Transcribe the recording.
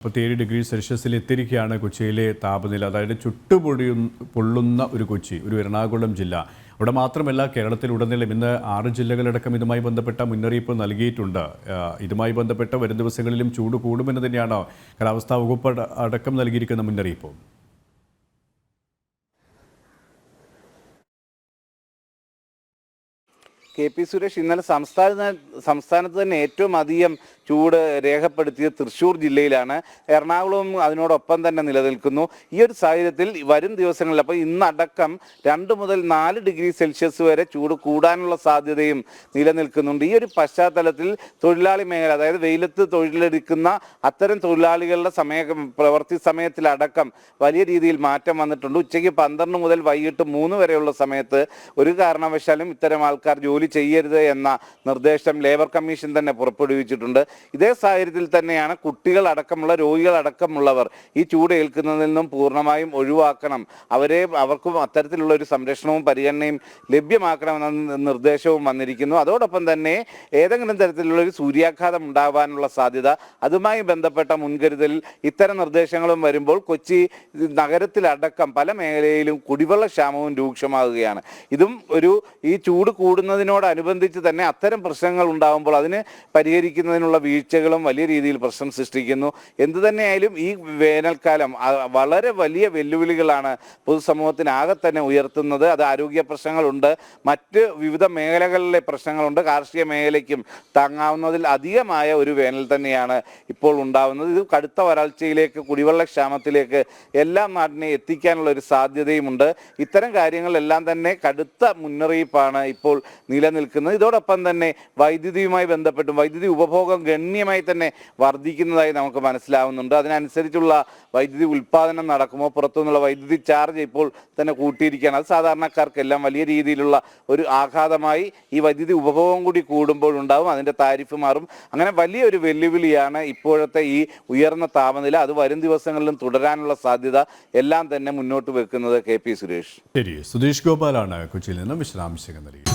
47 എത്തിയിരിക്കുകയാണ് കൊച്ചിയിലെ താപനില. അതായത് പൊള്ളുന്ന ഒരു കൊച്ചി, ഒരു എറണാകുളം ജില്ല. അവിടെ മാത്രമല്ല, കേരളത്തിലുടനീളം ഇന്ന് 6 ജില്ലകളടക്കം ഇതുമായി ബന്ധപ്പെട്ട മുന്നറിയിപ്പ് നൽകിയിട്ടുണ്ട്. ഇതുമായി ബന്ധപ്പെട്ട വരും ദിവസങ്ങളിലും ചൂട് കൂടുമെന്ന് തന്നെയാണ് കാലാവസ്ഥാ വകുപ്പ് അടക്കം നൽകിയിരിക്കുന്ന മുന്നറിയിപ്പ്. KP സുരേഷ്, ഇന്നലെ സംസ്ഥാനത്ത് തന്നെ ഏറ്റവും അധികം ചൂട് രേഖപ്പെടുത്തിയത് തൃശ്ശൂർ ജില്ലയിലാണ്. എറണാകുളവും അതിനോടൊപ്പം തന്നെ നിലനിൽക്കുന്നു. ഈ ഒരു സാഹചര്യത്തിൽ വരും ദിവസങ്ങളിൽ, അപ്പോൾ ഇന്നടക്കം 2 മുതൽ 4 ഡിഗ്രി സെൽഷ്യസ് വരെ ചൂട് കൂടാനുള്ള സാധ്യതയും നിലനിൽക്കുന്നുണ്ട്. ഈ ഒരു പശ്ചാത്തലത്തിൽ തൊഴിലാളി മേഖല, അതായത് വെയിലത്ത് തൊഴിലെടുക്കുന്ന അത്തരം തൊഴിലാളികളുടെ പ്രവൃത്തി സമയത്തിലടക്കം വലിയ രീതിയിൽ മാറ്റം വന്നിട്ടുണ്ട്. ഉച്ചയ്ക്ക് 12 മുതൽ വൈകിട്ട് 3 വരെയുള്ള സമയത്ത് ഒരു കാരണവശാലും ഇത്തരം ആൾക്കാർ ജോലി ചെയ്യരുത് എന്ന നിർദ്ദേശം ലേബർ കമ്മീഷൻ തന്നെ പുറപ്പെടുവിച്ചിട്ടുണ്ട്. ഇതേ സാഹചര്യത്തിൽ തന്നെയാണ് കുട്ടികളടക്കമുള്ള രോഗികളടക്കമുള്ളവർ ഈ ചൂട് ഏൽക്കുന്നതിൽ നിന്നും പൂർണ്ണമായും ഒഴിവാക്കണം, അവർക്കും അത്തരത്തിലുള്ള ഒരു സംരക്ഷണവും പരിഗണനയും ലഭ്യമാക്കണമെന്ന നിർദ്ദേശവും വന്നിരിക്കുന്നു. അതോടൊപ്പം തന്നെ ഏതെങ്കിലും തരത്തിലുള്ള ഒരു സൂര്യാഘാതം ഉണ്ടാവാനുള്ള സാധ്യത, അതുമായി ബന്ധപ്പെട്ട മുൻകരുതലിൽ ഇത്തരം നിർദ്ദേശങ്ങളും വരുമ്പോൾ കൊച്ചി നഗരത്തിലടക്കം പല മേഖലയിലും കുടിവെള്ള ക്ഷാമവും രൂക്ഷമാകുകയാണ്. ഇതും ഈ ചൂട് കൂടുന്നതിനോടനുബന്ധിച്ച് തന്നെ അത്തരം പ്രശ്നങ്ങൾ ഉണ്ടാകുമ്പോൾ അതിന് പരിഹരിക്കുന്നതിനുള്ള വീഴ്ചകളും വലിയ രീതിയിൽ പ്രശ്നം സൃഷ്ടിക്കുന്നു. എന്തുതന്നെയായാലും ഈ വേനൽക്കാലം വളരെ വലിയ വെല്ലുവിളികളാണ് പൊതുസമൂഹത്തിനാകെ തന്നെ ഉയർത്തുന്നത്. അത് ആരോഗ്യ പ്രശ്നങ്ങളുണ്ട്, മറ്റ് വിവിധ മേഖലകളിലെ പ്രശ്നങ്ങളുണ്ട്. കാർഷിക മേഖലയ്ക്കും താങ്ങാവുന്നതിൽ അധികമായ ഒരു വേനൽ തന്നെയാണ് ഇപ്പോൾ ഉണ്ടാവുന്നത്. ഇത് കടുത്ത വരൾച്ചയിലേക്ക്, കുടിവെള്ള ക്ഷാമത്തിലേക്ക് എല്ലാം നാടിനെ എത്തിക്കാനുള്ള ഒരു സാധ്യതയുമുണ്ട്. ഇത്തരം കാര്യങ്ങളെല്ലാം തന്നെ കടുത്ത മുന്നറിയിപ്പാണ് ഇപ്പോൾ നിലനിൽക്കുന്നത്. ഇതോടൊപ്പം തന്നെ വൈദ്യുതിയുമായി ബന്ധപ്പെട്ടും വൈദ്യുതി ഉപഭോഗം ഗണ്യമായി തന്നെ വർദ്ധിക്കുന്നതായി നമുക്ക് മനസ്സിലാവുന്നുണ്ട്. അതിനനുസരിച്ചുള്ള വൈദ്യുതി ഉൽപ്പാദനം നടക്കുമോ, പുറത്തുനിന്നുള്ള വൈദ്യുതി ചാർജ് ഇപ്പോൾ തന്നെ കൂട്ടിയിരിക്കുകയാണ്. അത് സാധാരണക്കാർക്കെല്ലാം വലിയ രീതിയിലുള്ള ഒരു ആഘാതമായി ഈ വൈദ്യുതി ഉപഭോഗം കൂടി കൂടുമ്പോഴുണ്ടാവും. അതിൻ്റെ താരിഫ് മാറും. അങ്ങനെ വലിയൊരു വെല്ലുവിളിയാണ് ഇപ്പോഴത്തെ ഈ ഉയർന്ന താപനില. അത് വരും ദിവസങ്ങളിലും തുടരാനുള്ള സാധ്യത എല്ലാം തന്നെ മുന്നോട്ട് വെക്കുന്നത് KP സുരേഷ്. ശരി, സുധീഷ് ഗോപാലാണ് കൊച്ചിയിൽ നിന്നും വിശദാംശങ്ങൾ നൽകി.